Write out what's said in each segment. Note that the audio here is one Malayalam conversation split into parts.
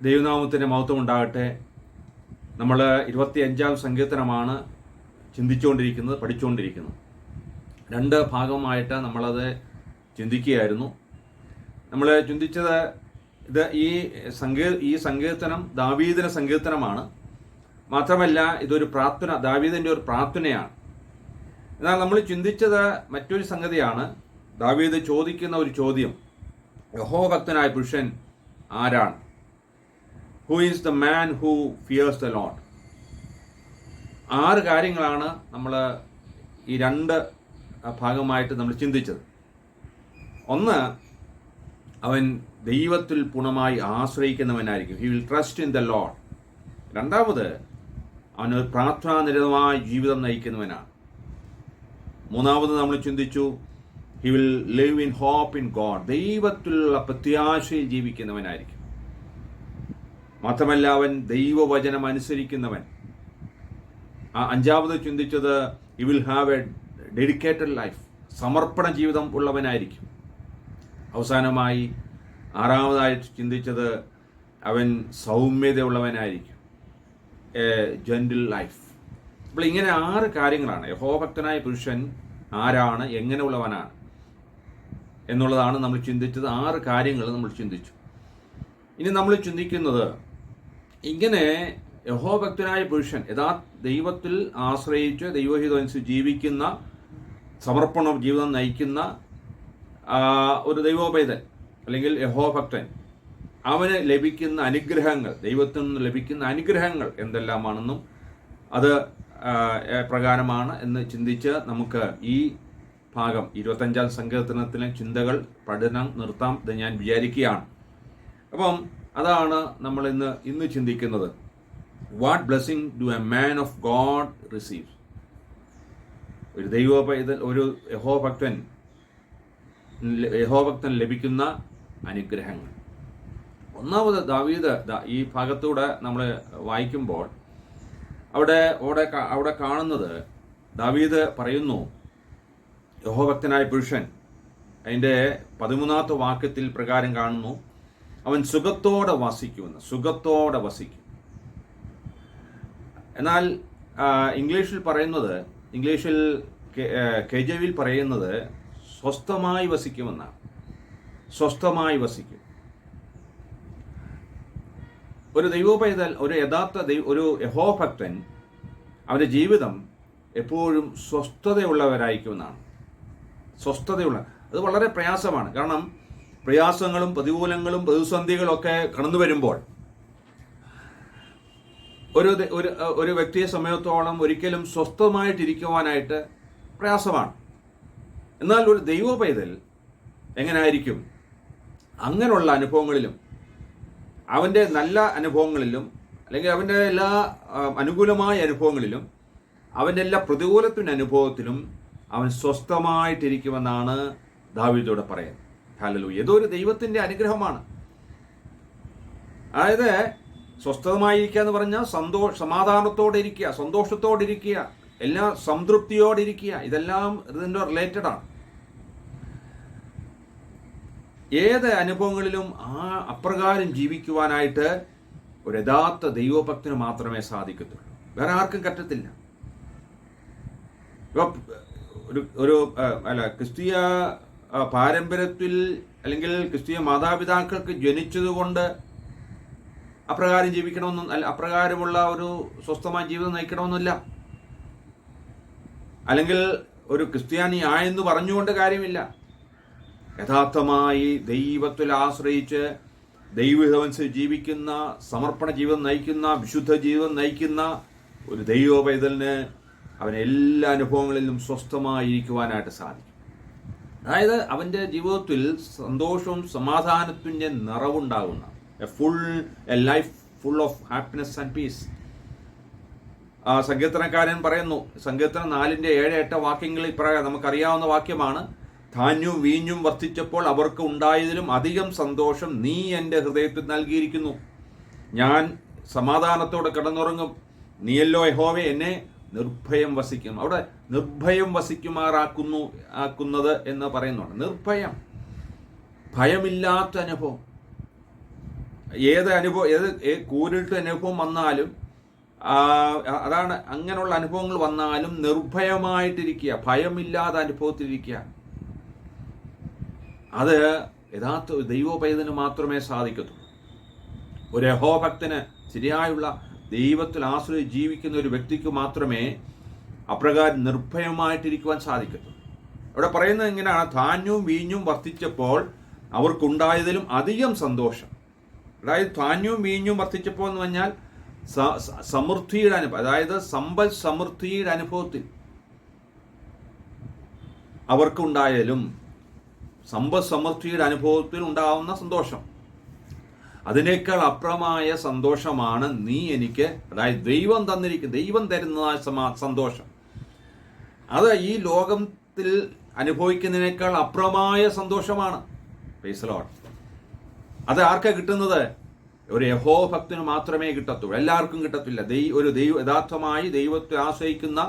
ദൈവനാമത്തിൻ്റെ മഹത്വം ഉണ്ടാകട്ടെ. നമ്മൾ 25-ാം സങ്കീർത്തനമാണ് ചിന്തിച്ചുകൊണ്ടിരിക്കുന്നത്, പഠിച്ചുകൊണ്ടിരിക്കുന്നത്. 2 ഭാഗമായിട്ട് നമ്മളത് ചിന്തിക്കുകയായിരുന്നു. നമ്മൾ ചിന്തിച്ചത് ഈ സങ്കീർത്തനം ദാവീദിൻ്റെ സങ്കീർത്തനമാണ്. മാത്രമല്ല ഇതൊരു പ്രാർത്ഥന, ദാവീദിൻ്റെ ഒരു പ്രാർത്ഥനയാണ്. എന്നാൽ നമ്മൾ ചിന്തിച്ചത് മറ്റൊരു സംഗതിയാണ്. ദാവീദ് ചോദിക്കുന്ന ഒരു ചോദ്യം, യഹോവഭക്തനായ പുരുഷൻ ആരാണ്? Who is the man who fears the Lord? 6 കാര്യങ്ങളാണ് നമ്മൾ ഈ 2 ഭാഗമായിട്ട് നമ്മൾ ചിന്തിച്ചത്. ഒന്ന്, അവൻ ദൈവത്തിൽ പൂർണ്ണമായി ആശ്രയിക്കുന്നവനായിരിക്കും. He will trust in the lord. രണ്ടാമത്, അവനൊരു പ്രാർത്ഥനാനിരതമായ ജീവിതം നയിക്കുന്നവനാണ്. മൂന്നാമത് നമ്മൾ ചിന്തിച്ചു, he will live in hope in God. ദൈവത്തിലുള്ള പ്രത്യാശയിൽ ജീവിക്കുന്നവനായിരിക്കും. മാത്രമല്ല അവൻ ദൈവവചനം അനുസരിക്കുന്നവൻ. അഞ്ചാമത് ചിന്തിച്ചത്, he will have a dedicated life. സമർപ്പണ ജീവിതം ഉള്ളവനായിരിക്കും. അവസാനമായി 6-ാമതായിട്ട് ചിന്തിച്ചത്, അവൻ സൗമ്യതയുള്ളവനായിരിക്കും. A gentle life. അപ്പോൾ ഇങ്ങനെ 6 കാര്യങ്ങളാണ്. യഹോവഭക്തനായ പുരുഷൻ ആരാണ്, എങ്ങനെയുള്ളവനാണ് എന്നുള്ളതാണ് നമ്മൾ ചിന്തിച്ചത്. 6 കാര്യങ്ങൾ നമ്മൾ ചിന്തിച്ചു. ഇനി നമ്മൾ ചിന്തിക്കുന്നത്, ഇങ്ങനെ യഹോവഭക്തനായ പുരുഷൻ ദൈവത്തിൽ ആശ്രയിച്ച് ദൈവഹിതമനുസരിച്ച് ജീവിക്കുന്ന, സമർപ്പണ ജീവിതം നയിക്കുന്ന ഒരു ദൈവോപൈതൻ അല്ലെങ്കിൽ യഹോവഭക്തൻ, അവന് ലഭിക്കുന്ന അനുഗ്രഹങ്ങൾ, ദൈവത്തിൽ നിന്ന് ലഭിക്കുന്ന അനുഗ്രഹങ്ങൾ എന്തെല്ലാമാണെന്നും അത് പ്രകാരമാണ് എന്ന് ചിന്തിച്ച് നമുക്ക് ഈ ഭാഗം 25-ാം സങ്കീർത്തനത്തിലെ ചിന്തകൾ പഠനം നിർത്താം എന്ന് ഞാൻ വിചാരിക്കുകയാണ്. അപ്പം അതാണ് നമ്മൾ ഇന്ന് ചിന്തിക്കുന്നത്. What blessing do a man of God receive? ഒരു ദൈവോപൈതൽ, ഒരു യഹോഭക്തൻ ലഭിക്കുന്ന അനുഗ്രഹങ്ങൾ. ഒന്നാമത്, ദാവീദ് ഈ ഭാഗത്തൂടെ നമ്മൾ വായിക്കുമ്പോൾ അവിടെ കാണുന്നത്, ദാവീദ് പറയുന്നു, യഹോഭക്തനായ പുരുഷൻ, അതിൻ്റെ 13-ാമത്തെ വാക്യത്തിൽ പ്രകാരം കാണുന്നു, അവൻ സുഖത്തോടെ വസിക്കുമെന്ന്. സുഖത്തോടെ വസിക്കും. എന്നാൽ ഇംഗ്ലീഷിൽ KJV പറയുന്നത് സ്വസ്ഥമായി വസിക്കുമെന്നാണ്. സ്വസ്ഥമായി വസിക്കും. ഒരു ദൈവോപൈതൽ, ഒരു യഹോഭക്തൻ, അവൻ്റെ ജീവിതം എപ്പോഴും സ്വസ്ഥതയുള്ളവരായിരിക്കുമെന്നാണ്. അത് വളരെ പ്രയാസമാണ്. കാരണം പ്രയാസങ്ങളും പ്രതികൂലങ്ങളും പ്രതിസന്ധികളും ഒക്കെ കടന്നു വരുമ്പോൾ ഒരു വ്യക്തിയെ സമയത്തോളം ഒരിക്കലും സ്വസ്ഥമായിട്ടിരിക്കുവാനായിട്ട് പ്രയാസമാണ്. എന്നാൽ ഒരു ദൈവോപൈതൽ എങ്ങനെയായിരിക്കും? അങ്ങനെയുള്ള അനുഭവങ്ങളിലും, അവൻ്റെ നല്ല അനുഭവങ്ങളിലും, അല്ലെങ്കിൽ അവൻ്റെ എല്ലാ അനുകൂലമായ അനുഭവങ്ങളിലും, അവൻ്റെ എല്ലാ പ്രതികൂലത്തിൻ്റെ അനുഭവത്തിലും അവൻ സ്വസ്ഥമായിട്ടിരിക്കുമെന്നാണ് ദാവീദോട് പറയുന്നത്. ഹല്ലേലൂയ. ഇതൊരു ദൈവത്തിൻ്റെ അനുഗ്രഹമാണ്. അതായത് സ്വസ്ഥമായിരിക്കുക എന്ന് പറഞ്ഞാൽ സമാധാനത്തോടെ ഇരിക്കുക, സന്തോഷത്തോടെ ഇരിക്കുക, എല്ലാ സംതൃപ്തിയോടെ ഇരിക്കുക. ഇതെല്ലാം ഇതിൻ്റെ റിലേറ്റഡ് ആണ്. ഏത് അനുഭവങ്ങളിലും അപ്രകാരം ജീവിക്കുവാനായിട്ട് ഒരു യഥാർത്ഥ ദൈവഭക്തന് മാത്രമേ സാധിക്കത്തുള്ളൂ. വേറെ ആർക്കും പറ്റത്തില്ല. ക്രിസ്തീയ പാരമ്പര്യത്തിൽ അല്ലെങ്കിൽ ക്രിസ്തീയ മാതാപിതാക്കൾക്ക് ജനിച്ചതുകൊണ്ട് അപ്രകാരം ജീവിക്കണമെന്നും അപ്രകാരമുള്ള ഒരു സ്വസ്ഥമായ ജീവിതം നയിക്കണമെന്നില്ല. അല്ലെങ്കിൽ ഒരു ക്രിസ്ത്യാനി ആയെന്ന് പറഞ്ഞുകൊണ്ട് കാര്യമില്ല. യഥാർത്ഥമായി ദൈവത്തിൽ ആശ്രയിച്ച് ദൈവഹിതമനുസരിച്ച് ജീവിക്കുന്ന, സമർപ്പണ ജീവിതം നയിക്കുന്ന, വിശുദ്ധ ജീവിതം നയിക്കുന്ന ഒരു ദൈവോപൈതലിന് അവൻ എല്ലാ അനുഭവങ്ങളിലും സ്വസ്ഥമായിരിക്കുവാനായിട്ട് സാധിക്കും. അതായത് അവൻ്റെ ജീവിതത്തിൽ സന്തോഷവും സമാധാനത്തിൻ്റെ നിറവുണ്ടാകുന്ന a life full of happiness and peace. സങ്കീർത്തനക്കാരൻ പറയുന്നു, സങ്കീർത്തനം 4-ന്റെ 7-8 വാക്യങ്ങളിൽ ഇപ്രകാരം നമുക്കറിയാവുന്ന വാക്യമാണ്, ധാന്യവും വീഞ്ഞും വർദ്ധിച്ചപ്പോൾ അവർക്ക് ഉണ്ടായതിലും അധികം സന്തോഷം നീ എൻ്റെ ഹൃദയത്തിൽ നൽകിയിരിക്കുന്നു. ഞാൻ സമാധാനത്തോടെ കിടന്നുറങ്ങും. നീയല്ലോ യഹോവേ എന്നെ നിർഭയം വസിക്കും. അവിടെ നിർഭയം വസിക്കുമാറാക്കുന്നത് എന്ന് പറയുന്നുണ്ട്. നിർഭയം, ഭയമില്ലാത്ത അനുഭവം. ഏത് കൂരിട്ട് അനുഭവം വന്നാലും അതാണ്, അങ്ങനെയുള്ള അനുഭവങ്ങൾ വന്നാലും നിർഭയമായിട്ടിരിക്കുക, ഭയമില്ലാതെ അനുഭവത്തിലിരിക്കുക. അത് യഥാർത്ഥ ദൈവോപേതന് മാത്രമേ സാധിക്കത്തുള്ളൂ. ഒരു യഹോഭക്തന്, ശരിയായുള്ള ദൈവത്തിൽ ആശ്രയിച്ച് ജീവിക്കുന്ന ഒരു വ്യക്തിക്ക് മാത്രമേ അപ്രകാരം നിർഭയമായിട്ടിരിക്കുവാൻ സാധിക്കത്തുള്ളൂ. അവിടെ പറയുന്നത് എങ്ങനെയാണ്? ധാന്യവും വീഞ്ഞും വർദ്ധിച്ചപ്പോൾ അവർക്കുണ്ടായതിലും അധികം സന്തോഷം. അതായത് ധാന്യവും വീഞ്ഞും വർദ്ധിച്ചപ്പോൾ എന്ന് പറഞ്ഞാൽ സമൃദ്ധിയുടെ അനുഭവം, അതായത് സമ്പൽ സമൃദ്ധിയുടെ അനുഭവത്തിൽ അവർക്കുണ്ടായാലും സമ്പദ് സമൃദ്ധിയുടെ അനുഭവത്തിൽ ഉണ്ടാവുന്ന സന്തോഷം, അതിനേക്കാൾ അപ്പുറമായ സന്തോഷമാണ് നീ എനിക്ക്, അതായത് ദൈവം തരുന്നതായ സന്തോഷം. അത് ഈ ലോകത്തിൽ അനുഭവിക്കുന്നതിനേക്കാൾ അപ്പുറമായ സന്തോഷമാണ്. Price the Lord. അത് ആർക്കാ കിട്ടുന്നത്? ഒരു യഹോഭക്തന് മാത്രമേ കിട്ടത്തുള്ളൂ, എല്ലാവർക്കും കിട്ടത്തില്ല. യഥാർത്ഥമായി ദൈവത്തെ ആശ്രയിക്കുന്ന,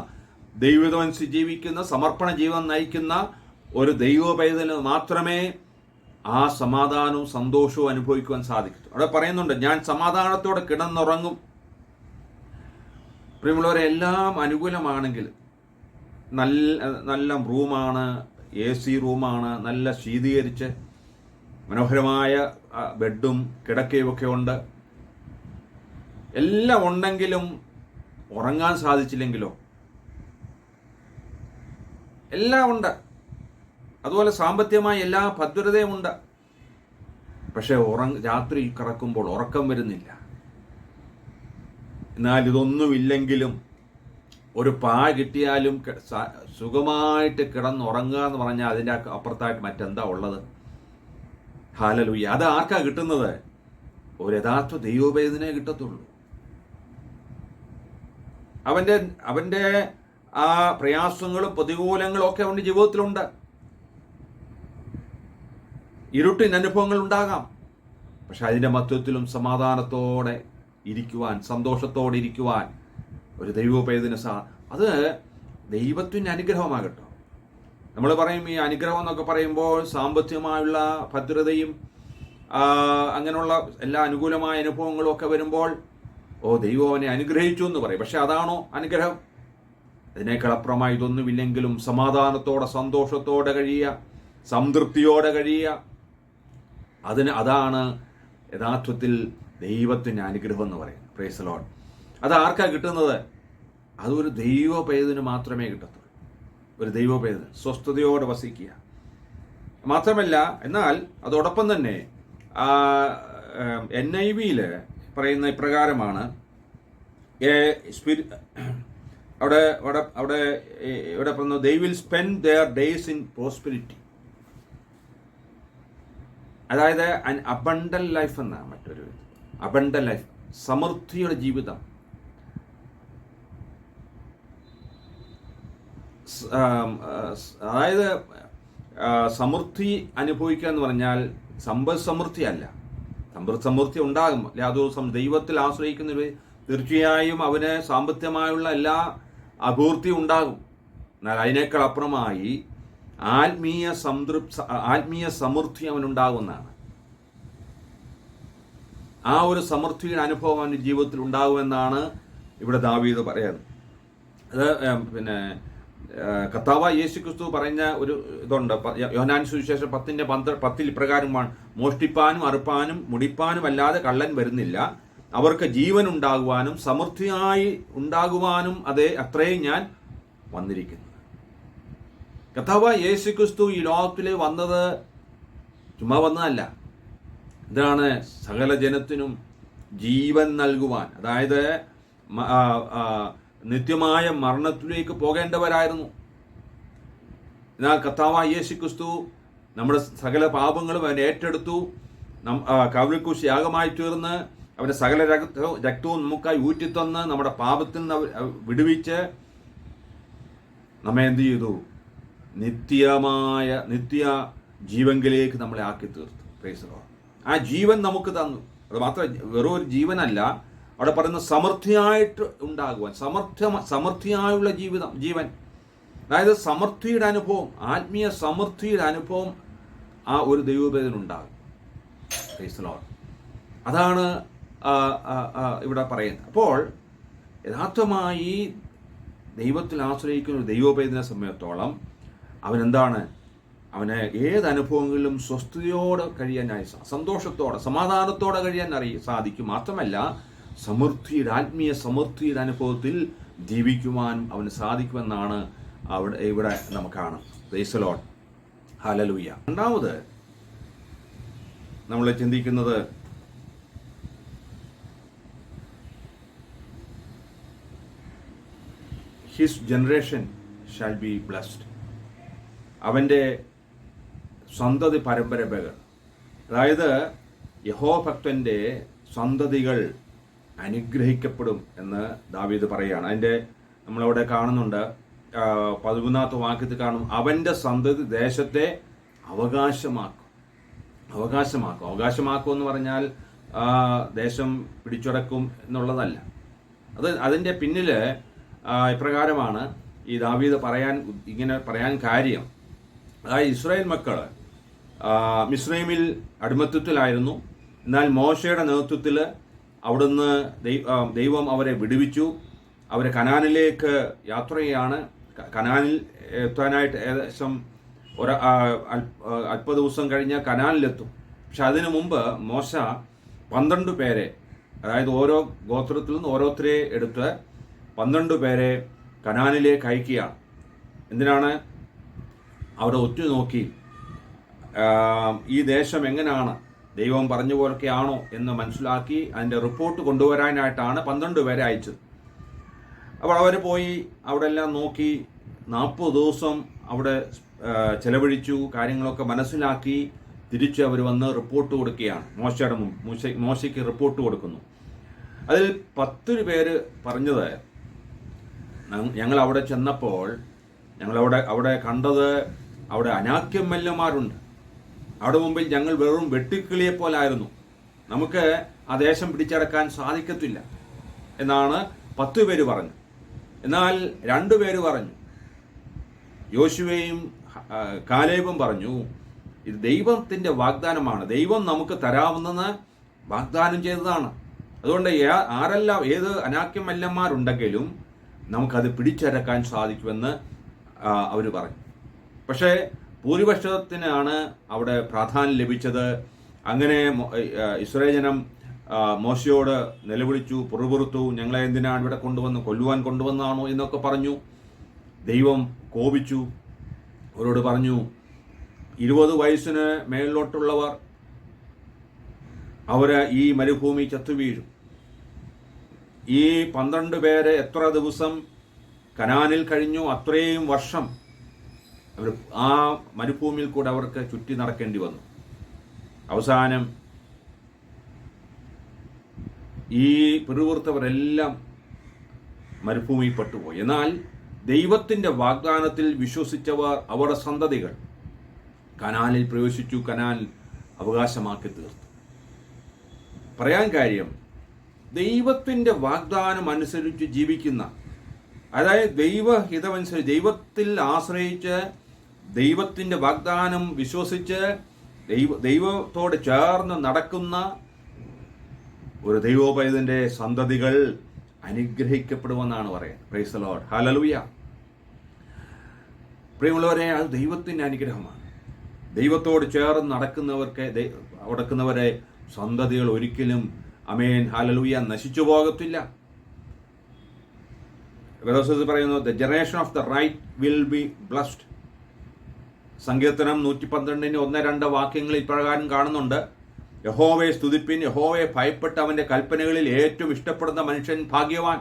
ദൈവമനുസരിച്ച് ജീവിക്കുന്ന, സമർപ്പണ ജീവിതം നയിക്കുന്ന ഒരു ദൈവപൈതലിന് മാത്രമേ ആ സമാധാനവും സന്തോഷവും അനുഭവിക്കുവാൻ സാധിക്കത്തുള്ളൂ. അവിടെ പറയുന്നുണ്ട്, ഞാൻ സമാധാനത്തോടെ കിടന്നുറങ്ങും. പ്രിയമുള്ളവരെ, എല്ലാം അനുകൂലമാണെങ്കിൽ, നല്ല റൂമാണ്, AC റൂമാണ്, നല്ല ശീതീകരിച്ച് മനോഹരമായ ബെഡും കിടക്കയും ഒക്കെ ഉണ്ട്, എല്ലാം ഉണ്ടെങ്കിലും ഉറങ്ങാൻ സാധിച്ചില്ലെങ്കിലോ? എല്ലാം ഉണ്ട്. അതുപോലെ സാമ്പത്തികമായ എല്ലാ ഭദ്രതയും ഉണ്ട്. പക്ഷെ രാത്രി കിടക്കുമ്പോൾ ഉറക്കം വരുന്നില്ല. എന്നാൽ ഇതൊന്നുമില്ലെങ്കിലും ഒരു പാ കിട്ടിയാലും സുഖമായിട്ട് കിടന്നുറങ്ങുക എന്ന് പറഞ്ഞാൽ അതിൻ്റെ അപ്പുറത്തായിട്ട് മറ്റെന്താ ഉള്ളത്? ഹല്ലേലൂയ. അത് ആർക്കാ കിട്ടുന്നത്? ഒരു യഥാർത്ഥ ദൈവോപേതനെ കിട്ടത്തുള്ളൂ. അവന്റെ ആ പ്രയാസങ്ങളും പ്രതികൂലങ്ങളും ഒക്കെ അവന്റെ ജീവിതത്തിലുണ്ട്. ഇരുട്ടിന് അനുഭവങ്ങൾ ഉണ്ടാകാം. പക്ഷെ അതിൻ്റെ മധ്യത്തിലും സമാധാനത്തോടെ ഇരിക്കുവാൻ, സന്തോഷത്തോടെ ഇരിക്കുവാൻ ഒരു ദൈവോപേതന് അത് ദൈവത്തിൻ്റെ അനുഗ്രഹമാകട്ടോ. നമ്മൾ പറയും ഈ അനുഗ്രഹം എന്നൊക്കെ പറയുമ്പോൾ സാമ്പത്തികമായുള്ള ഭദ്രതയും അങ്ങനെയുള്ള എല്ലാ അനുകൂലമായ അനുഭവങ്ങളും ഒക്കെ വരുമ്പോൾ ദൈവം അവനെ അനുഗ്രഹിച്ചു എന്ന് പറയും. പക്ഷെ അതാണോ അനുഗ്രഹം? അതിനേക്കാളപ്പുറമായി ഇതൊന്നുമില്ലെങ്കിലും സമാധാനത്തോടെ സന്തോഷത്തോടെ കഴിയുക, സംതൃപ്തിയോടെ കഴിയുക, അതാണ് യഥാർത്ഥത്തിൽ ദൈവത്തിൻ്റെ അനുഗ്രഹം എന്ന് പറയുന്നത്. Price the Lord. അത് ആർക്കാ കിട്ടുന്നത്? അതൊരു ദൈവപേതന് മാത്രമേ കിട്ടത്തുള്ളൂ. ഒരു ദൈവപേതന് സ്വസ്ഥതയോടെ വസിക്കുക മാത്രമല്ല, എന്നാൽ അതോടൊപ്പം തന്നെ NIV പറയുന്ന ഇപ്രകാരമാണ്. അവിടെ പറഞ്ഞു, they will spend their days in prosperity. അതായത് അബണ്ടന്റ് ലൈഫ് എന്നാണ് മറ്റൊരു അബണ്ടന്റ് ലൈഫ്, സമൃദ്ധിയുടെ ജീവിതം. അതായത് സമൃദ്ധി അനുഭവിക്കുക എന്ന് പറഞ്ഞാൽ സമ്പദ് സമൃദ്ധി അല്ല. സമൃദ്ധി ഉണ്ടാകും. യാതൊരു ദൈവത്തിൽ ആശ്രയിക്കുന്നവർ തീർച്ചയായും അവന് സാമ്പത്തികമായുള്ള എല്ലാ അഭിവൃദ്ധി ഉണ്ടാകും. എന്നാൽ അതിനേക്കാൾ അപ്പുറമായി ആത്മീയ സമൃദ്ധി അവനുണ്ടാകുമെന്നാണ്. ആ ഒരു സമൃദ്ധിയുടെ അനുഭവം അവൻ്റെ ജീവിതത്തിൽ ഉണ്ടാകുമെന്നാണ് ഇവിടെ ദാവീദ് പറയുന്നത്. അത് കർത്താവായ യേശുക്രിസ്തു പറഞ്ഞ ഒരു ഇതുണ്ട്. യോഹന്നാൻ സുവിശേഷം 10:10 ഇപ്രകാരമാണ്, മോഷ്ടിപ്പാനും അറുപ്പാനും മുടിപ്പാനും അല്ലാതെ കള്ളൻ വരുന്നില്ല, അവർക്ക് ജീവൻ ഉണ്ടാകുവാനും സമൃദ്ധിയായി ഉണ്ടാകുവാനും അത്രയും ഞാൻ വന്നിരിക്കുന്നു. കർത്താവായ യേശുക്രിസ്തു ഈ ലോകത്തിൽ വന്നത് ചുമ്മാ വന്നതല്ല. ഇതാണ് സകല ജനത്തിനും ജീവൻ നൽകുവാൻ. അതായത് നിത്യമായ മരണത്തിലേക്ക് പോകേണ്ടവരായിരുന്നു. എന്നാൽ കർത്താവായ യേശുക്രിസ്തു നമ്മുടെ സകല പാപങ്ങളും അവൻ ഏറ്റെടുത്തു. കാൽവരിക്രൂശിൽ യാഗമായി തീർന്ന് അവൻ്റെ സകല രക്തവും നമുക്കായി ഊറ്റിത്തന്ന് നമ്മുടെ പാപത്തിൽ നിന്ന് വിടുവിച്ച് നമ്മെ എന്ത് ചെയ്തു? നിത്യ ജീവങ്കിലേക്ക് നമ്മളെ ആക്കി തീർത്തു. Price the Lord. ആ ജീവൻ നമുക്ക് തന്നു. അത് മാത്രം വെറും ഒരു ജീവനല്ല, അവിടെ പറയുന്ന സമൃദ്ധിയായിട്ട് ഉണ്ടാകുവാൻ, സമൃദ്ധിയായുള്ള ജീവൻ. അതായത് സമൃദ്ധിയുടെ അനുഭവം, ആത്മീയ സമൃദ്ധിയുടെ അനുഭവം ആ ഒരു ദൈവവേദന ഉണ്ടാകും. Price the Lord. അതാണ് ഇവിടെ പറയുന്നത്. അപ്പോൾ യഥാർത്ഥമായി ദൈവത്തിൽ ആശ്രയിക്കുന്ന ഒരു ദൈവോപേതനെ സംബന്ധിച്ചിടത്തോളം അവനെന്താണ്, അവന് ഏത് അനുഭവങ്ങളിലും സ്വസ്ഥതയോടെ കഴിയാനായി, സന്തോഷത്തോടെ സമാധാനത്തോടെ കഴിയാൻ സാധിക്കും. മാത്രമല്ല സമൃദ്ധിയുടെ, ആത്മീയ സമൃദ്ധിയുടെ അനുഭവത്തിൽ ജീവിക്കുവാനും അവന് സാധിക്കുമെന്നാണ് ഇവിടെ നമുക്ക് കാണാം. Price the lord, hallelujah. രണ്ടാമത് നമ്മൾ ചിന്തിക്കുന്നത് his generation shall be blessed. അവൻ്റെ സന്തതി പരമ്പരകൾ, അതായത് യഹോഭക്തൻ്റെ സന്തതികൾ അനുഗ്രഹിക്കപ്പെടും എന്ന് ദാവീദ് പറയുകയാണ്. അതിൻ്റെ നമ്മളവിടെ കാണുന്നുണ്ട്, 13ാമത്തെ വാക്യത്തിൽ കാണും, അവൻ്റെ സന്തതി ദേശത്തെ അവകാശമാക്കും. അവകാശമാക്കും എന്ന് പറഞ്ഞാൽ ദേശം പിടിച്ചടക്കും എന്നുള്ളതല്ല. അതിൻ്റെ പിന്നിൽ ഇപ്രകാരമാണ് ഈ ദാവീദ് ഇങ്ങനെ പറയാൻ കാര്യം. അതായത് ഇസ്രായേൽ മക്കൾ മിസ്രൈമിൽ അടിമത്തത്തിലായിരുന്നു. എന്നാൽ മോശയുടെ നേതൃത്വത്തിൽ അവിടുന്ന് ദൈവം അവരെ വിടുവിച്ചു. അവരെ കനാനിലേക്ക് യാത്ര ചെയ്യാണ്. കനാനിൽ എത്താനായിട്ട് ഏകദേശം അല്പ ദിവസം കഴിഞ്ഞ് കനാനിലെത്തും. പക്ഷെ അതിനു മുമ്പ് മോശ 12 പേരെ, അതായത് ഓരോ ഗോത്രത്തിൽ നിന്ന് ഓരോരുത്തരെ എടുത്ത് 12 പേരെ കനാനിലേക്ക് അയക്കുകയാണ്. എന്തിനാണ്? അവിടെ ഒറ്റുനോക്കി ഈ ദേശം എങ്ങനെയാണ്, ദൈവം പറഞ്ഞ പോലൊക്കെയാണോ എന്ന് മനസ്സിലാക്കി അതിൻ്റെ റിപ്പോർട്ട് കൊണ്ടുവരാനായിട്ടാണ് 12 പേരെ അയച്ചത്. അപ്പോൾ അവർ പോയി അവിടെ എല്ലാം നോക്കി 40 ദിവസം അവിടെ ചെലവഴിച്ചു. കാര്യങ്ങളൊക്കെ മനസ്സിലാക്കി തിരിച്ച് അവർ വന്ന് റിപ്പോർട്ട് കൊടുക്കുകയാണ്. മോശയ്ക്ക് റിപ്പോർട്ട് കൊടുക്കുന്നു. അതിൽ 10 പേര് പറഞ്ഞത്, ഞങ്ങൾ അവിടെ ചെന്നപ്പോൾ അവിടെ കണ്ടത് അവിടെ അനാക്യമല്ലന്മാരുണ്ട്. അവിടെ മുമ്പിൽ ഞങ്ങൾ വെറും വെട്ടിക്കിളിയെപ്പോലായിരുന്നു. നമുക്ക് ആ ദേശം പിടിച്ചടക്കാൻ സാധിക്കത്തില്ല എന്നാണ് 10 പേര് പറഞ്ഞു. എന്നാൽ 2 പേര് പറഞ്ഞു, യോശുവയും കാലേബും പറഞ്ഞു, ഇത് ദൈവത്തിൻ്റെ വാഗ്ദാനമാണ്, ദൈവം നമുക്ക് തരാവുന്നത് വാഗ്ദാനം ചെയ്തതാണ്. അതുകൊണ്ട് ആരെല്ലാം ഏത് അനാക്യമല്ലന്മാരുണ്ടെങ്കിലും നമുക്കത് പിടിച്ചടക്കാൻ സാധിക്കുമെന്ന് അവർ പറഞ്ഞു. പക്ഷേ ഭൂരിപക്ഷത്തിനാണ് അവിടെ പ്രാധാന്യം ലഭിച്ചത്. അങ്ങനെ ഇസ്രായേൽ ജനം മോശയോട് നിലവിളിച്ചു, പുറപുറത്തു, ഞങ്ങളെ എന്തിനാണ് ഇവിടെ കൊല്ലുവാൻ കൊണ്ടുവന്നാണോ എന്നൊക്കെ പറഞ്ഞു. ദൈവം കോപിച്ചു. അവരോട് പറഞ്ഞു, 20 വയസ്സിന് മേളിലോട്ടുള്ളവർ അവര് ഈ മരുഭൂമി ചത്തുവീഴും. ഈ 12 പേര് എത്ര ദിവസം കനാനിൽ കഴിഞ്ഞു അത്രയും വർഷം അവർ ആ മരുഭൂമിയിൽ കൂടെ അവർക്ക് ചുറ്റി നടക്കേണ്ടി വന്നു. അവസാനം ഈ പിറുവിറുത്തവരെല്ലാം മരുഭൂമിയിൽ പെട്ടുപോയി. എന്നാൽ ദൈവത്തിൻ്റെ വാഗ്ദാനത്തിൽ വിശ്വസിച്ചവർ, അവരുടെ സന്തതികൾ കനാനിൽ പ്രവേശിച്ചു, കനാൻ അവകാശമാക്കി തീർത്തു. പറയാൻ കാര്യം, ദൈവത്തിൻ്റെ വാഗ്ദാനം അനുസരിച്ച് ജീവിക്കുന്ന, അതായത് ദൈവഹിതമനുസരിച്ച് ദൈവത്തിൽ ആശ്രയിച്ച് ദൈവത്തിൻ്റെ വാഗ്ദാനം വിശ്വസിച്ച് ദൈവത്തോട് ചേർന്ന് നടക്കുന്ന ഒരു ദൈവോപൈതന്റെ സന്തതികൾ അനുഗ്രഹിക്കപ്പെടുമെന്നാണ് പറയുന്നത്. Price the lord, hallelujah. പ്രിയമുള്ളവരെ, അത് ദൈവത്തിൻ്റെ അനുഗ്രഹമാണ്. ദൈവത്തോട് ചേർന്ന് നടക്കുന്നവരെ സന്തതികൾ ഒരിക്കലും, ആമേൻ, ഹല്ലേലൂയ, നശിച്ചു പോകത്തില്ല. വേദപുസ്തകത്തിൽ പറയുന്നു, the generation of the right will be blessed. സങ്കീർത്തനം 112 1-2 വാക്യങ്ങൾ ഇപ്രകാരം കാണുന്നുണ്ട്, യഹോവയെ സ്തുതിപ്പിൻ, യഹോവയെ ഭയപ്പെട്ട് അവൻ്റെ കൽപ്പനകളിൽ ഏറ്റവും ഇഷ്ടപ്പെടുന്ന മനുഷ്യൻ ഭാഗ്യവാൻ.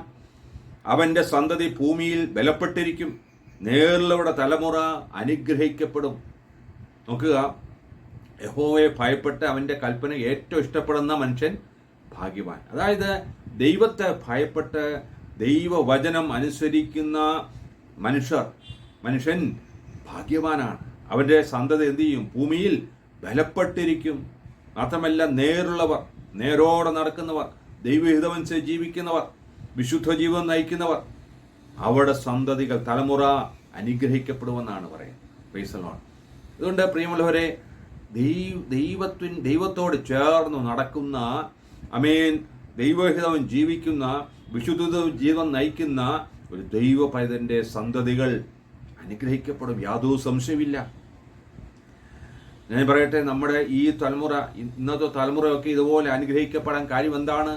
അവൻ്റെ സന്തതി ഭൂമിയിൽ ബലപ്പെട്ടിരിക്കും, നേരിലുടെ തലമുറ അനുഗ്രഹിക്കപ്പെടും. നോക്കുക, യഹോവയെ ഭയപ്പെട്ട് അവൻ്റെ കൽപ്പന ഏറ്റവും ഇഷ്ടപ്പെടുന്ന മനുഷ്യൻ ഭാഗ്യവാൻ. അതായത് ദൈവത്തെ ഭയപ്പെട്ട് ദൈവവചനം അനുസരിക്കുന്ന മനുഷ്യൻ ഭാഗ്യവാനാണ്. അവൻ്റെ സന്തതി എന്ത് ചെയ്യും? ഭൂമിയിൽ ബലപ്പെട്ടിരിക്കും. മാത്രമല്ല, നേരോടെ നടക്കുന്നവർ, ദൈവഹിതമനുസരിച്ച് ജീവിക്കുന്നവർ, വിശുദ്ധ ജീവിതം നയിക്കുന്നവർ, അവരുടെ സന്തതികൾ, തലമുറ അനുഗ്രഹിക്കപ്പെടുമെന്നാണ് പറയുന്നത്. Price the Lord. അതുകൊണ്ട് പ്രിയമുള്ളവരെ, ദൈവത്തോട് ചേർന്ന് നടക്കുന്ന അമേൻ, ദൈവഹിതവും ജീവിക്കുന്ന, വിശുദ്ധവും ജീവൻ നയിക്കുന്ന ഒരു ദൈവ പൈതന്റെ സന്തതികൾ അനുഗ്രഹിക്കപ്പെടും, യാതൊരു സംശയമില്ല. ഞാൻ പറയട്ടെ, നമ്മുടെ ഈ തലമുറ, ഇന്നത്തെ തലമുറയൊക്കെ ഇതുപോലെ അനുഗ്രഹിക്കപ്പെടാൻ കാര്യം എന്താണ്?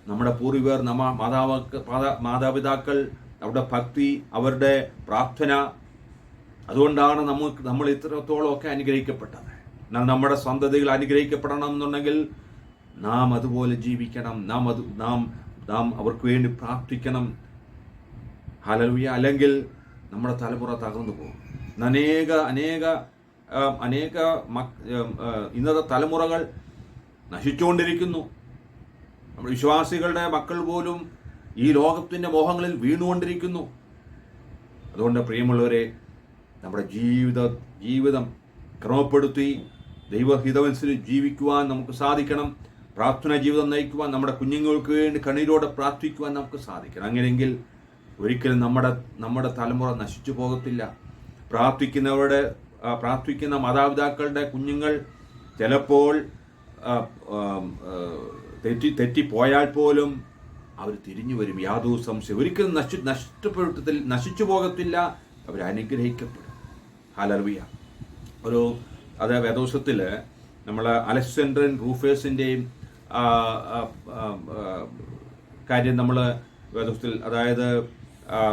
നമ്മുടെ പൂർവികർ, മാതാപിതാക്കൾ, അവരുടെ ഭക്തി, അവരുടെ പ്രാർത്ഥന. അതുകൊണ്ടാണ് നമ്മൾ ഇത്രത്തോളം ഒക്കെ അനുഗ്രഹിക്കപ്പെട്ടത്. എന്നാൽ നമ്മുടെ സന്തതികൾ അനുഗ്രഹിക്കപ്പെടണം എന്നുണ്ടെങ്കിൽ നാം അതുപോലെ ജീവിക്കണം, നാം അവർക്ക് വേണ്ടി പ്രാർത്ഥിക്കണം. ഹല്ലേലൂയ. അല്ലെങ്കിൽ നമ്മുടെ തലമുറ തകർന്നു പോകും. അനേക ഇന്നത്തെ തലമുറകൾ നശിച്ചുകൊണ്ടിരിക്കുന്നു. നമ്മുടെ വിശ്വാസികളുടെ മക്കൾ പോലും ഈ ലോകത്തിൻ്റെ മോഹങ്ങളിൽ വീണുകൊണ്ടിരിക്കുന്നു. അതുകൊണ്ട് പ്രിയമുള്ളവരെ, നമ്മുടെ ജീവിതം ക്രമപ്പെടുത്തി ദൈവഹിതമനുസരിച്ച് ജീവിക്കുവാൻ നമുക്ക് സാധിക്കണം. പ്രാർത്ഥന ജീവിതം നയിക്കുവാൻ, നമ്മുടെ കുഞ്ഞുങ്ങൾക്ക് വേണ്ടി കണ്ണീരോടെ പ്രാർത്ഥിക്കുവാൻ നമുക്ക് സാധിക്കണം. അങ്ങനെയെങ്കിൽ ഒരിക്കലും നമ്മുടെ തലമുറ നശിച്ചു പോകത്തില്ല. പ്രാർത്ഥിക്കുന്ന മാതാപിതാക്കളുടെ കുഞ്ഞുങ്ങൾ ചിലപ്പോൾ തെറ്റിപ്പോയാൽ പോലും അവർ തിരിഞ്ഞു വരും, യാതൊരു സംശയം. ഒരിക്കലും നശിച്ചു പോകത്തില്ല, അവർ അനുഗ്രഹിക്കപ്പെടും. ഹല്ലേലൂയ. അത് വേദോസത്തിൽ നമ്മൾ അലക്സാണ്ടർ റൂഫേഴ്സിൻ്റെയും കാര്യം നമ്മൾ വേദോസത്തിൽ, അതായത്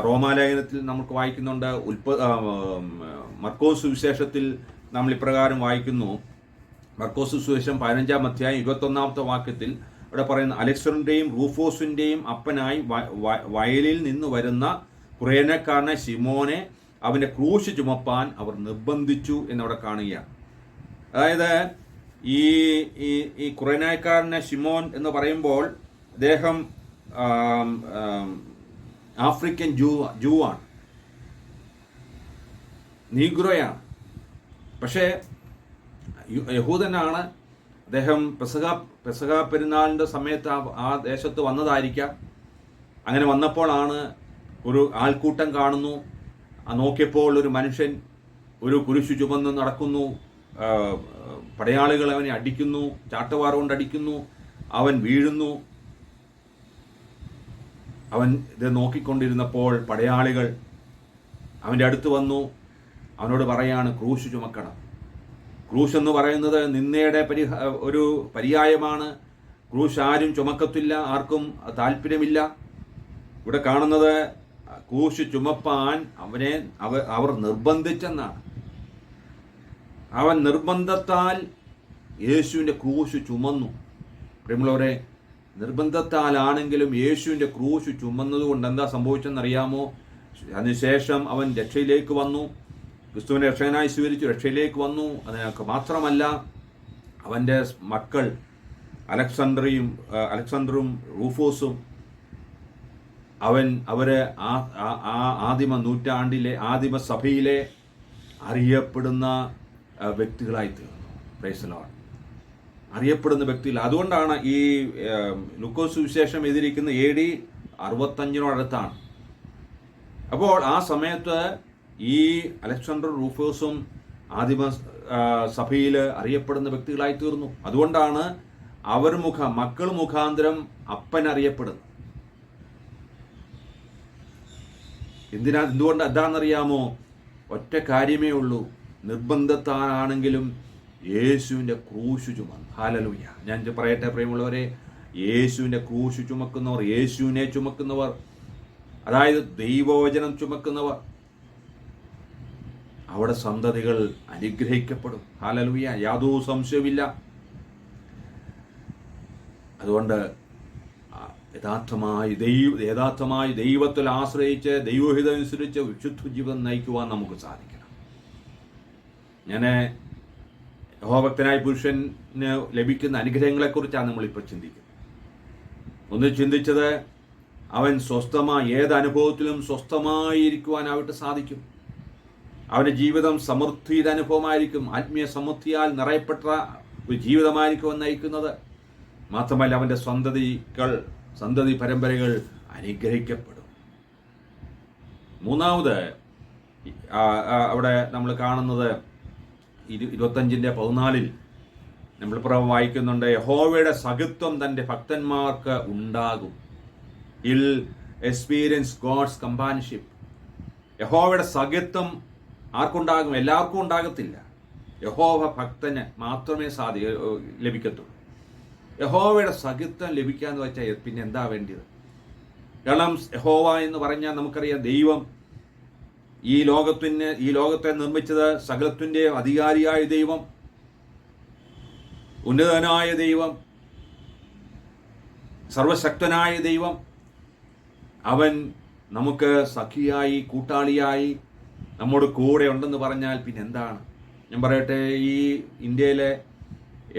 റോമാലേഖനത്തിൽ നമുക്ക് വായിക്കുന്നുണ്ട്. മർക്കോസ് സുവിശേഷത്തിൽ നമ്മൾ ഇപ്രകാരം വായിക്കുന്നു. മർക്കോസ് സുവിശേഷം 15-ാം അധ്യായം 21-ാമത്തെ വാക്യത്തിൽ ഇവിടെ പറയുന്ന, അലക്സാണ്ടറിന്റെയും റൂഫോസിന്റെയും അപ്പനായി വയലിൽ നിന്ന് വരുന്ന കുറേനക്കാരനെ ശിമോനെ അവന്റെ ക്രൂശ് ചുമപ്പാൻ അവർ നിർബന്ധിച്ചു എന്നവിടെ കാണുകയാണ്. അതായത് ഈ കുറേനക്കാരനെ ശിമോൻ എന്ന് പറയുമ്പോൾ അദ്ദേഹം ആഫ്രിക്കൻ ജൂ ആണ്, നീഗ്രോയാണ്. പക്ഷേ യഹൂദനാണ്. അദ്ദേഹം പെസഹ പെരുന്നാളിൻ്റെ സമയത്ത് ആ ദേശത്ത് വന്നതായിരിക്കാം. അങ്ങനെ വന്നപ്പോഴാണ് ഒരു ആൾക്കൂട്ടം കാണുന്നു. നോക്കിയപ്പോൾ ഒരു മനുഷ്യൻ ഒരു കുരിശു ചുമന്ന് നടക്കുന്നു. പടയാളികൾ അവനെ അടിക്കുന്നു, ചാട്ടവാറ കൊണ്ട് അടിക്കുന്നു. അവൻ വീഴുന്നു. അവൻ ഇത് നോക്കിക്കൊണ്ടിരുന്നപ്പോൾ പടയാളികൾ അവൻ്റെ അടുത്ത് വന്നു. അവനോട് പറയാണ്, ക്രൂശ് ചുമക്കണം. ക്രൂശ് എന്ന് പറയുന്നത് നിന്ദയുടെ ഒരു പര്യായമാണ്. ക്രൂശ് ആരും ചുമക്കത്തില്ല, ആർക്കും താല്പര്യമില്ല. ഇവിടെ കാണുന്നത് ക്രൂശ് ചുമപ്പാൻ അവർ നിർബന്ധിച്ചെന്നാണ്. അവൻ നിർബന്ധത്താൽ യേശുവിൻ്റെ ക്രൂശ് ചുമന്നു. പ്രിയമുള്ളവരെ, നിർബന്ധത്താലാണെങ്കിലും യേശുവിൻ്റെ ക്രൂശ് ചുമന്നതുകൊണ്ട് എന്താ സംഭവിച്ചെന്നറിയാമോ? അതിനുശേഷം അവൻ രക്ഷയിലേക്ക് വന്നു, ക്രിസ്തുവിനെ രക്ഷകനായി സ്വീകരിച്ചു, രക്ഷയിലേക്ക് വന്നു. അതിനൊക്കെ മാത്രമല്ല, അവൻ്റെ മക്കൾ അലക്സാണ്ടറും റൂഫോസും അവര് ആദിമ നൂറ്റാണ്ടിലെ ആദിമ സഭയിലെ അറിയപ്പെടുന്ന വ്യക്തികളായി തീർന്നു. Price the Lord. അറിയപ്പെടുന്ന വ്യക്തികൾ. അതുകൊണ്ടാണ് ഈ ലൂക്കോസ് സുവിശേഷം എഴുതിയിരിക്കുന്ന AD 65 അപ്പോൾ ആ സമയത്ത് ഈ അലക്സാണ്ടർ റൂഫോസും ആദിമ സഭയിൽ അറിയപ്പെടുന്ന വ്യക്തികളായി തീർന്നു. അതുകൊണ്ടാണ് മക്കൾ മുഖാന്തരം അപ്പൻ അറിയപ്പെടുന്നത്. എന്തുകൊണ്ട് എന്താണെന്നറിയാമോ? ഒറ്റ കാര്യമേ ഉള്ളൂ, നിർബന്ധത്താലാണെങ്കിലും യേശുവിൻ്റെ ക്രൂശ് ചുമന്നു. ഹല്ലേലൂയ. ഞാൻ പറയട്ടെ പ്രിയമുള്ളവരെ, യേശുവിൻ്റെ ക്രൂശ് ചുമക്കുന്നവർ, യേശുവിനെ ചുമക്കുന്നവർ, അതായത് ദൈവവചനം ചുമക്കുന്നവർ, അവിടെ സന്തതികൾ അനുഗ്രഹിക്കപ്പെടും. ഹല്ലേലൂയ. യാതൊരു സംശയമില്ല. അതുകൊണ്ട് യഥാർത്ഥമായി ദൈവത്തിൽ ആശ്രയിച്ച് ദൈവഹിതമനുസരിച്ച് വിശുദ്ധ ജീവിതം നയിക്കുവാൻ നമുക്ക് സാധിക്കണം. ഞാൻ യഹോഭക്തനായ പുരുഷന് ലഭിക്കുന്ന അനുഗ്രഹങ്ങളെക്കുറിച്ചാണ് നമ്മളിപ്പോൾ ചിന്തിക്കുന്നത്. ഒന്ന് ചിന്തിച്ചത്, അവൻ ഏത് അനുഭവത്തിലും സ്വസ്ഥമായിരിക്കുവാനായിട്ട് സാധിക്കും. അവൻ്റെ ജീവിതം സമൃദ്ധിയുടെ അനുഭവമായിരിക്കും. ആത്മീയ സമൃദ്ധിയാൽ നിറയപ്പെട്ട ഒരു ജീവിതമായിരിക്കും നയിക്കുന്നത്. മാത്രമല്ല, അവൻ്റെ സന്തതി പരമ്പരകൾ അനുഗ്രഹിക്കപ്പെടും. മൂന്നാമത് അവിടെ നമ്മൾ കാണുന്നത് 25-14 നമ്മൾ വായിക്കുന്നുണ്ട്, യഹോവയുടെ സഖിത്വം തൻ്റെ ഭക്തന്മാർക്ക് ഉണ്ടാകും. ഇൽ എക്സ്പീരിയൻസ് ഗോഡ്സ് കമ്പാനിഷിപ്പ്. യഹോവയുടെ സഖിത്വം ആർക്കുണ്ടാകും? എല്ലാവർക്കും ഉണ്ടാകത്തില്ല. യഹോവ ഭക്തന് മാത്രമേ ലഭിക്കത്തുള്ളൂ. യഹോവയുടെ സഖിത്വം ലഭിക്കാന്ന് വെച്ചാൽ പിന്നെ എന്താ വേണ്ടിയത്? കാരണം യഹോവ എന്ന് പറഞ്ഞാൽ നമുക്കറിയാം, ദൈവം ഈ ലോകത്തെ നിർമ്മിച്ചത്, സകലത്തിൻ്റെ അധികാരിയായ ദൈവം, ഉന്നതനായ ദൈവം, സർവശക്തനായ ദൈവം. അവൻ നമുക്ക് സഖിയായി, കൂട്ടാളിയായി നമ്മോട് കൂടെ ഉണ്ടെന്ന് പറഞ്ഞാൽ പിന്നെ എന്താണ്? ഞാൻ പറയട്ടെ, ഈ ഇന്ത്യയിലെ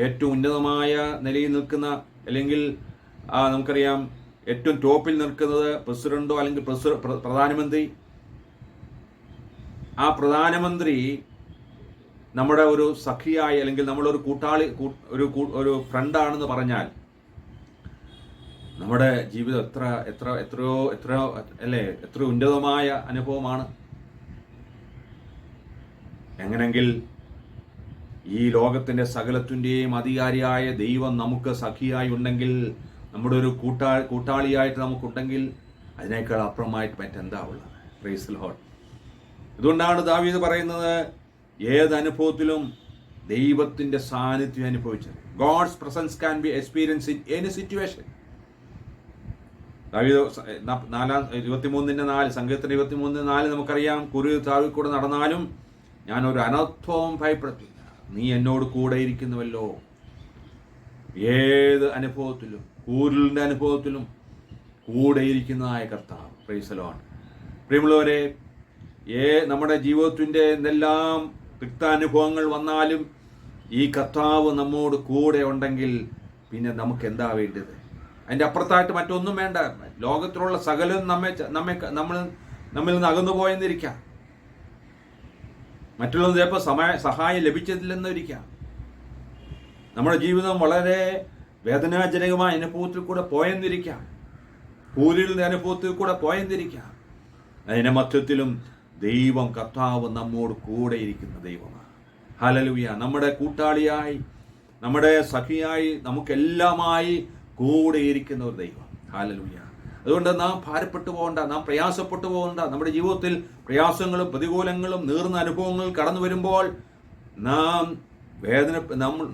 ഏറ്റവും ഉന്നതമായ നിലയിൽ നിൽക്കുന്ന, അല്ലെങ്കിൽ നമുക്കറിയാം ഏറ്റവും ടോപ്പിൽ നിൽക്കുന്നത് പ്രസിഡന്റോ അല്ലെങ്കിൽ പ്രധാനമന്ത്രി. ആ പ്രധാനമന്ത്രി നമ്മുടെ ഒരു സഖിയായി, അല്ലെങ്കിൽ നമ്മളൊരു കൂട്ടാളി, ഒരു ഫ്രണ്ടാണെന്ന് പറഞ്ഞാൽ നമ്മുടെ ജീവിതം എത്രയോ ഉന്നതമായ അനുഭവമാണ്. എങ്ങനെങ്കിൽ ഈ ലോകത്തിന്റെ സകലത്തിൻ്റെയും അധികാരിയായ ദൈവം നമുക്ക് സഖിയായി ഉണ്ടെങ്കിൽ, നമ്മുടെ ഒരു കൂട്ടാളിയായിട്ട് നമുക്കുണ്ടെങ്കിൽ, അതിനേക്കാൾ അപ്പുറമായിട്ട് മറ്റെന്താ ഉള്ളത്? Praise the lord. ഇതുകൊണ്ടാണ് ദാവീദ് പറയുന്നത്, ഏത് അനുഭവത്തിലും ദൈവത്തിന്റെ സാന്നിധ്യം അനുഭവിച്ചത്. God's presence can be experience in any situation. David 23:4 സങ്കീർത്തനം 23:4 നമുക്കറിയാം, താവിൽ കൂടെ നടന്നാലും ഞാൻ ഒരു അനർത്ഥവും ഭയപ്പെടത്തില്ല, നീ എന്നോട് കൂടെ ഇരിക്കുന്നുവല്ലോ. ഏത് അനുഭവത്തിലും, കൂരിലിന്റെ അനുഭവത്തിലും കൂടെ ഇരിക്കുന്നതായ കർത്താവ്. Price the Lord. പ്രിയമുള്ളവരെ, നമ്മുടെ ജീവിതത്തിന്റെ എന്തെല്ലാം തിക്താനുഭവങ്ങൾ വന്നാലും ഈ കർത്താവ് നമ്മോട് കൂടെ ഉണ്ടെങ്കിൽ പിന്നെ നമുക്ക് എന്താ വേണ്ടത്? അതിന്റെ അപ്പുറത്തായിട്ട് മറ്റൊന്നും വേണ്ട. ലോകത്തിലുള്ള സകലം നമ്മിൽ നിന്ന് അകന്നു പോയെന്നിരിക്കാം, മറ്റുള്ള ചിലപ്പോൾ സഹായം ലഭിച്ചതില്ലെന്നിരിക്കാം. നമ്മുടെ ജീവിതം വളരെ വേദനാജനകമായ അനുഭവത്തിൽ കൂടെ പോയെന്നിരിക്കാം, കൂരിലിന്റെ അനുഭവത്തിൽ കൂടെ പോയെന്നിരിക്കാം. അതിന്റെ മധ്യത്തിലും ദൈവം, കർത്താവ് നമ്മോട് കൂടെ ഇരിക്കുന്ന ദൈവമാണ്. ഹല്ലേലൂയ. നമ്മുടെ കൂട്ടാളിയായി, നമ്മുടെ സഖിയായി, നമുക്കെല്ലാമായി കൂടെ ഇരിക്കുന്ന ഒരു ദൈവം. ഹല്ലേലൂയ. അതുകൊണ്ട് നാം ഭാരപ്പെട്ടു പോകണ്ട, നാം പ്രയാസപ്പെട്ടു പോകണ്ട. നമ്മുടെ ജീവിതത്തിൽ പ്രയാസങ്ങളും പ്രതികൂലങ്ങളും നീർന്ന അനുഭവങ്ങൾ കടന്നു വരുമ്പോൾ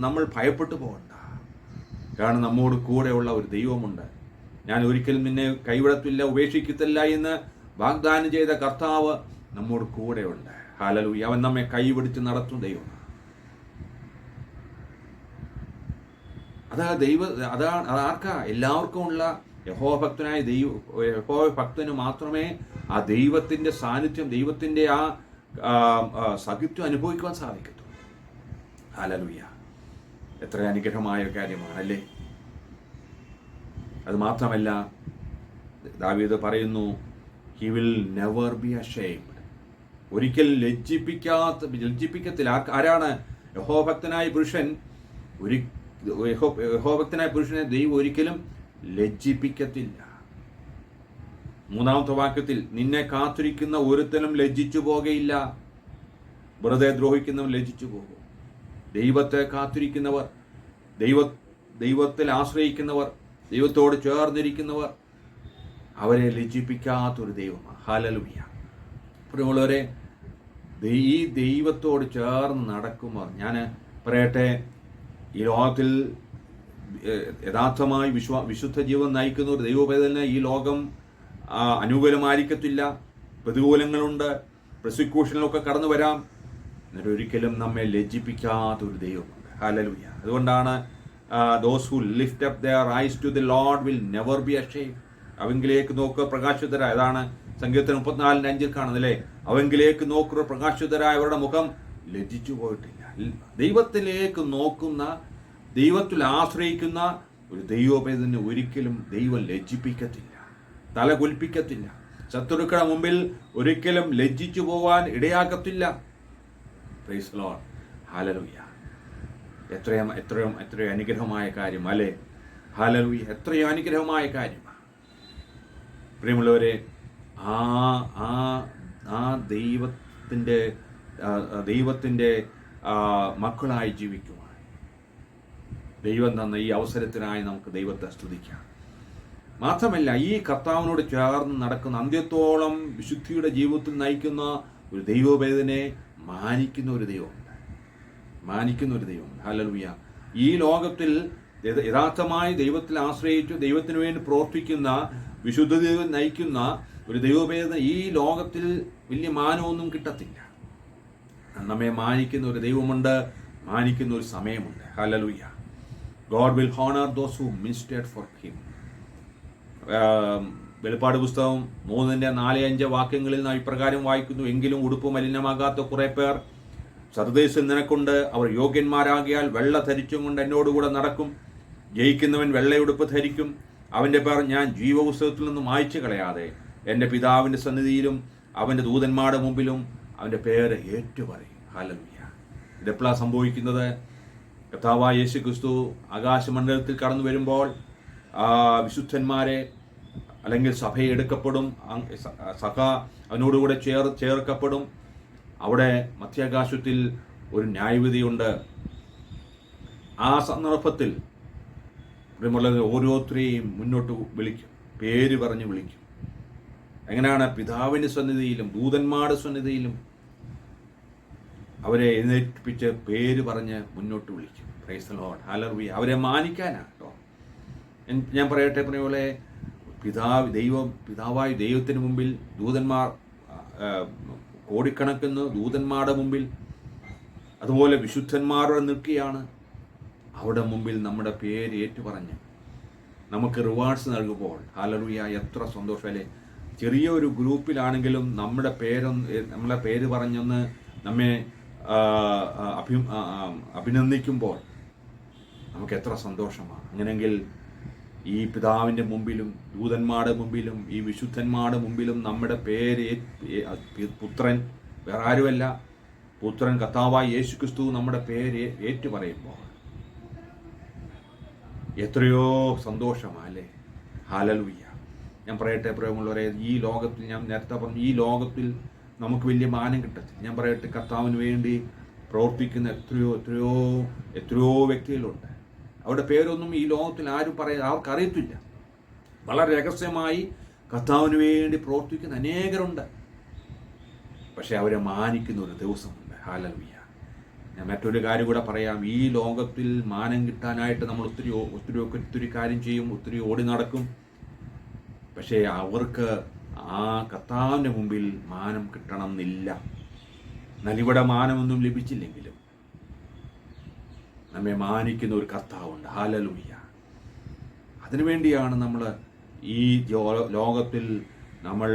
നമ്മൾ ഭയപ്പെട്ടു പോകണ്ട. കാരണം നമ്മോട് കൂടെയുള്ള ഒരു ദൈവമുണ്ട്. ഞാൻ ഒരിക്കലും നിന്നെ കൈവിടത്തില്ല, ഉപേക്ഷിക്കത്തില്ല എന്ന് വാഗ്ദാനം ചെയ്ത കർത്താവ് നമ്മോട് കൂടെയുണ്ട്. ഹല്ലേലൂയ. അവൻ നമ്മെ കൈപിടിച്ച് നടത്തും ദൈവം. അതാർക്കാ? എല്ലാവർക്കും ഉള്ള യഹോഭക്തനായ യഹോഭക്തന് മാത്രമേ ആ ദൈവത്തിന്റെ സാന്നിധ്യം, ദൈവത്തിന്റെ ആ സഖിത്വം അനുഭവിക്കുവാൻ സാധിക്കത്തുള്ളൂ. ഹല്ലേലൂയ. എത്ര അനുഗ്രഹമായ കാര്യമാണ് അല്ലേ? അത് മാത്രമല്ല, ദാവീദ് പറയുന്നു, he will never be ashamed. ഒരിക്കലും ലജ്ജിപ്പിക്കത്തില്ല. ആരാണ്? യഹോഭക്തനായ പുരുഷനെ ദൈവം ഒരിക്കലും ലജ്ജിപ്പിക്കത്തില്ല. 3-ാമത്തെ വാക്യത്തിൽ, നിന്നെ കാത്തിരിക്കുന്ന ഒരുത്തനും ലജ്ജിച്ചു പോകുകയില്ല. വെറുതെ ദ്രോഹിക്കുന്നവൻ ലജ്ജിച്ചു പോകും. ദൈവത്തെ കാത്തിരിക്കുന്നവർ, ദൈവത്തിൽ ആശ്രയിക്കുന്നവർ, ദൈവത്തോട് ചേർന്നിരിക്കുന്നവർ, അവരെ ലജ്ജിപ്പിക്കാത്തൊരു ദൈവമാണ്. ഹല്ലേലൂയ. പ്രിയമുള്ളവരെ, ഈ ദൈവത്തോട് ചേർന്ന് നടക്കുമ്പോൾ, ഞാൻ പറയട്ടെ, ഈ ലോകത്തിൽ യഥാർത്ഥമായി വിശുദ്ധ ജീവൻ നയിക്കുന്ന ഒരു ദൈവപൈതലിന് ഈ ലോകം അനുകൂലമായിരിക്കത്തില്ല. പ്രതികൂലങ്ങളുണ്ട്, പ്രോസിക്യൂഷനിലൊക്കെ കടന്നു വരാം. എന്നിട്ട് ഒരിക്കലും നമ്മെ ലജ്ജിപ്പിക്കാത്തൊരു ദൈവമുണ്ട്. ഹല്ലേലൂയ. അതുകൊണ്ടാണ് those who lift up their eyes to the Lord will never be ashamed. അവങ്കിലേക്ക് നോക്കുക പ്രകാശിതരായ, അതാണ് സങ്കീർത്തനം 34:5 കാണുന്നല്ലേ, അവങ്കിലേക്ക് നോക്കുക പ്രകാശിതരായ അവരുടെ മുഖം ലജ്ജിച്ചു പോയിട്ടില്ല. ദൈവത്തിലേക്ക് നോക്കുന്ന, ദൈവത്തിൽ ആശ്രയിക്കുന്ന ഒരു ദൈവപൈതലിനെ ഒരിക്കലും ദൈവം ലജ്ജിപ്പിക്കത്തില്ല, തലകുൽപ്പിക്കത്തില്ല. ശത്രുക്കളുടെ മുമ്പിൽ ഒരിക്കലും ലജ്ജിച്ചു പോവാൻ ഇടയാക്കത്തില്ല. Praise the lord. ഹല്ലേലൂയ. എത്രയോ അനുഗ്രഹമായ കാര്യം അല്ലേ? ഹല്ലേലൂയ. എത്രയോ അനുഗ്രഹമായ കാര്യമാണ്. പ്രിയമുള്ളവരെ, ആ ദൈവത്തിൻ്റെ മക്കളായി ജീവിക്കുവാൻ ദൈവം തന്ന ഈ അവസരത്തിനായി നമുക്ക് ദൈവത്തെ സ്തുതിക്കാം. മാത്രമല്ല, ഈ കർത്താവിനോട് ചേർന്ന് നടക്കുന്ന അന്ത്യത്തോളം വിശുദ്ധിയുടെ ജീവിതത്തിൽ നയിക്കുന്ന ഒരു ദൈവവേദനെ മാനിക്കുന്ന ഒരു ദൈവമുണ്ട്. ഹല്ലേലൂയ. ഈ ലോകത്തിൽ യഥാർത്ഥമായി ദൈവത്തിൽ ആശ്രയിച്ചു ദൈവത്തിന് വേണ്ടി പ്രവർത്തിക്കുന്ന വിശുദ്ധ ദൈവം നയിക്കുന്ന ഒരു ദൈവവേദന ഈ ലോകത്തിൽ വലിയ മാനമൊന്നും കിട്ടത്തില്ല. നമ്മെ മാനിക്കുന്ന ഒരു ദൈവമുണ്ട്, മാനിക്കുന്ന ഒരു സമയമുണ്ട്. Hallelujah. God will honor those who ministered for him. വെളിപ്പാട് പുസ്തകം 3:4-5 വാക്യങ്ങളിൽ നാം ഇപ്രകാരം വായിക്കുന്നു: എങ്കിലും ഉടുപ്പ് മലിനമാകാത്ത കുറെ പേർ സർദേശിൽ നിനക്കുണ്ട്. അവർ യോഗ്യന്മാരാകിയാൽ വെള്ള ധരിച്ചും കൊണ്ട് എന്നോടുകൂടെ നടക്കും. ജയിക്കുന്നവൻ വെള്ളയുടുപ്പ് ധരിക്കും. അവൻ്റെ പേർ ഞാൻ ജീവപുസ്തകത്തിൽ നിന്നും മായ്ച്ചു കളയാതെ എൻ്റെ പിതാവിൻ്റെ സന്നിധിയിലും അവൻ്റെ ദൂതന്മാരുടെ മുമ്പിലും അവൻ്റെ പേര് ഏറ്റുപറയും. ഹല്ലേലൂയ. ഇതെപ്പോഴാണ് സംഭവിക്കുന്നത്? കർത്താവായ യേശു ക്രിസ്തു ആകാശമണ്ഡലത്തിൽ കടന്നു വരുമ്പോൾ വിശുദ്ധന്മാരെ അല്ലെങ്കിൽ സഭയെ എടുക്കപ്പെടും. സഭ അവനോടുകൂടെ ചേർക്കപ്പെടും. അവിടെ മധ്യാകാശത്തിൽ ഒരു ന്യായവിധിയുണ്ട്. ആ സന്ദർഭത്തിൽ ഓരോരുത്തരെയും മുന്നോട്ട് വിളിക്കും, പേര് പറഞ്ഞ് വിളിക്കും. എങ്ങനെയാണ്? പിതാവിൻ്റെ സന്നിധിയിലും ദൂതന്മാരുടെ സന്നിധിയിലും അവരെ എഴുന്നേൽപ്പിച്ച് പേര് പറഞ്ഞ് മുന്നോട്ട് വിളിക്കും. Price the lord. ഹല്ലേലൂയ. അവരെ മാനിക്കാനാണ് കേട്ടോ. ഞാൻ പറയട്ടെ, പോലെ പിതാവായ ദൈവത്തിന് മുമ്പിൽ ദൂതന്മാർ കോടിക്കണക്കിന് ദൂതന്മാരുടെ മുമ്പിൽ, അതുപോലെ വിശുദ്ധന്മാരുടെ നിൽക്കുകയാണ്. അവിടെ മുമ്പിൽ നമ്മുടെ പേര് ഏറ്റുപറഞ്ഞ് നമുക്ക് റിവാർഡ്സ് നൽകുമ്പോൾ ഹല്ലേലൂയ, എത്ര സന്തോഷമല്ലേ. ചെറിയൊരു ഗ്രൂപ്പിലാണെങ്കിലും നമ്മളെ പേര് പറഞ്ഞൊന്ന് നമ്മെ അഭിനന്ദിക്കുമ്പോൾ നമുക്ക് എത്ര സന്തോഷമാണ്. അങ്ങനെയെങ്കിൽ ഈ പിതാവിൻ്റെ മുമ്പിലും ദൂതന്മാരുടെ മുമ്പിലും ഈ വിശുദ്ധന്മാരുടെ മുമ്പിലും നമ്മുടെ പേര് പുത്രൻ, വേറെ ആരുമല്ല, പുത്രൻ കർത്താവായ യേശു ക്രിസ്തു നമ്മുടെ പേര് ഏറ്റുപറയുമ്പോൾ എത്രയോ സന്തോഷമല്ലേ. ഹല്ലേലൂയ. ഞാൻ പറയട്ടെ പ്രിയമുള്ളവരെ, ഈ ലോകത്തിൽ, ഞാൻ നേരത്തെ പറഞ്ഞു, ഈ ലോകത്തിൽ നമുക്ക് വലിയ മാനം കിട്ടത്തില്ല. ഞാൻ പറയട്ടെ, കർത്താവിന് വേണ്ടി പ്രവർത്തിക്കുന്ന എത്രയോ വ്യക്തികളുണ്ട്. അവരുടെ പേരൊന്നും ഈ ലോകത്തിൽ അവർക്കറിയത്തില്ല. വളരെ രഹസ്യമായി കർത്താവിന് വേണ്ടി പ്രവർത്തിക്കുന്ന അനേകരുണ്ട്. പക്ഷെ അവരെ മാനിക്കുന്ന ഒരു ദിവസമുണ്ട്. ഹല്ലേലൂയ. ഞാൻ മറ്റൊരു കാര്യം കൂടെ പറയാം. ഈ ലോകത്തിൽ മാനം കിട്ടാനായിട്ട് നമ്മൾ ഒത്തിരി കാര്യം ചെയ്യും, ഒത്തിരി ഓടി നടക്കും. പക്ഷേ അവർക്ക് ആ കർത്താവിൻ്റെ മുമ്പിൽ മാനം കിട്ടണം എന്നില്ല. എന്നാൽ ഇവിടെ മാനമൊന്നും ലഭിച്ചില്ലെങ്കിലും നമ്മെ മാനിക്കുന്ന ഒരു കർത്താവുണ്ട്. ഹല്ലേലൂയ. അതിനുവേണ്ടിയാണ് നമ്മൾ ഈ ലോകത്തിൽ നമ്മൾ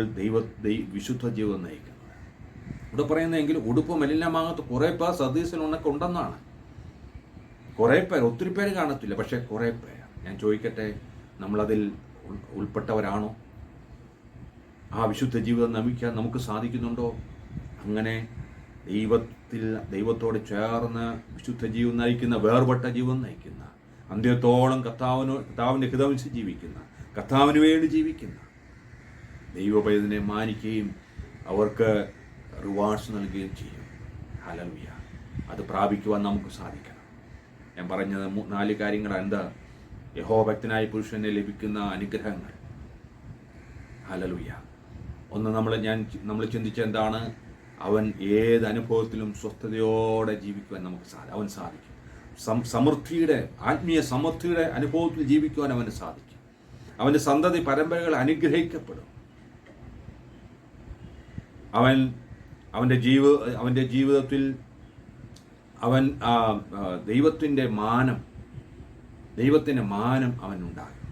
വിശുദ്ധ ജീവിതം നയിക്കുന്നത്. ഇവിടെ പറയുന്നതെങ്കിൽ ഉടുപ്പ് മലിനമാകാത്ത കുറേ പേർ സദീസിലൊന്നൊക്കെ ഉണ്ടെന്നാണ്. കുറേ പേർ, ഒത്തിരി പേര് കാണത്തില്ല, പക്ഷേ കുറേ പേർ. ഞാൻ ചോദിക്കട്ടെ, നമ്മളതിൽ ഉൾപ്പെട്ടവരാണോ? ആ വിശുദ്ധ ജീവിതം നമിക്കാൻ നമുക്ക് സാധിക്കുന്നുണ്ടോ? അങ്ങനെ ദൈവത്തോട് ചേർന്ന് വിശുദ്ധ ജീവിതം നയിക്കുന്ന, വേർപെട്ട ജീവിതം നയിക്കുന്ന, അന്ത്യത്തോളം കർത്താവിൻ്റെ ഹിതമനുസരിച്ച് ജീവിക്കുന്ന, കർത്താവിന് വേണ്ടി ജീവിക്കുന്ന ദൈവപൈതനെ മാനിക്കുകയും അവർക്ക് റിവാർഡ്സ് നൽകുകയും ചെയ്യും. ഹല്ലേലൂയ. അത് പ്രാപിക്കുവാൻ നമുക്ക് സാധിക്കണം. ഞാൻ പറഞ്ഞത് 4 കാര്യങ്ങൾ. എന്താ? യഹോഭക്തനായ പുരുഷനെ ലഭിക്കുന്ന അനുഗ്രഹങ്ങൾ. ഹല്ലേലൂയ. ഒന്ന്, നമ്മൾ ചിന്തിച്ച എന്താണ്? അവൻ ഏത് അനുഭവത്തിലും സ്വസ്ഥതയോടെ ജീവിക്കുവാൻ അവൻ സാധിക്കും. സമൃദ്ധിയുടെ, ആത്മീയ സമൃദ്ധിയുടെ അനുഭവത്തിൽ ജീവിക്കുവാൻ അവന് സാധിക്കും. അവൻ്റെ സന്തതി പരമ്പരകൾ അനുഗ്രഹിക്കപ്പെടും. അവൻ്റെ ജീവിതത്തിൽ ദൈവത്തിൻ്റെ മാനം അവനുണ്ടാകും.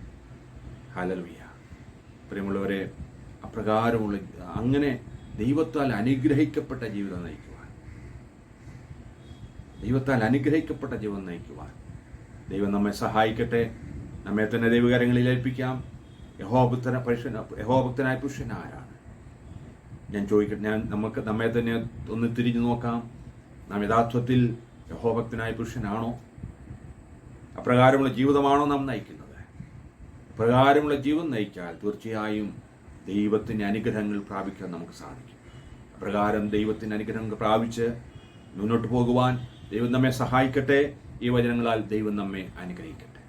ഹല്ലേലൂയ. പ്രിയമുള്ളവരെ, അപ്രകാരമുള്ള അങ്ങനെ ദൈവത്താൽ അനുഗ്രഹിക്കപ്പെട്ട ജീവിതം നയിക്കുവാൻ ദൈവം നമ്മെ സഹായിക്കട്ടെ. നമ്മെ തന്നെ ദൈവകരങ്ങളിൽ ഏൽപ്പിക്കാം. യഹോഭക്തനായ പുരുഷൻ ആരാണ്? ഞാൻ ചോദിക്കട്ടെ, നമ്മെ തന്നെ ഒന്ന് തിരിഞ്ഞു നോക്കാം. നാം യഥാർത്ഥത്തിൽ യഹോഭക്തനായ പുരുഷനാണോ? അപ്രകാരമുള്ള ജീവിതമാണോ നാം നയിക്കുന്നത്? അപ്രകാരമുള്ള ജീവിതം നയിച്ചാൽ തീർച്ചയായും ദൈവത്തിൻ്റെ അനുഗ്രഹങ്ങൾ പ്രാപിക്കാൻ നമുക്ക് സാധിക്കും. അപ്രകാരം ദൈവത്തിൻ്റെ അനുഗ്രഹങ്ങൾ പ്രാപിച്ച് മുന്നോട്ട് പോകുവാൻ ദൈവം നമ്മെ സഹായിക്കട്ടെ. ഈ വചനങ്ങളാൽ ദൈവം നമ്മെ അനുഗ്രഹിക്കട്ടെ.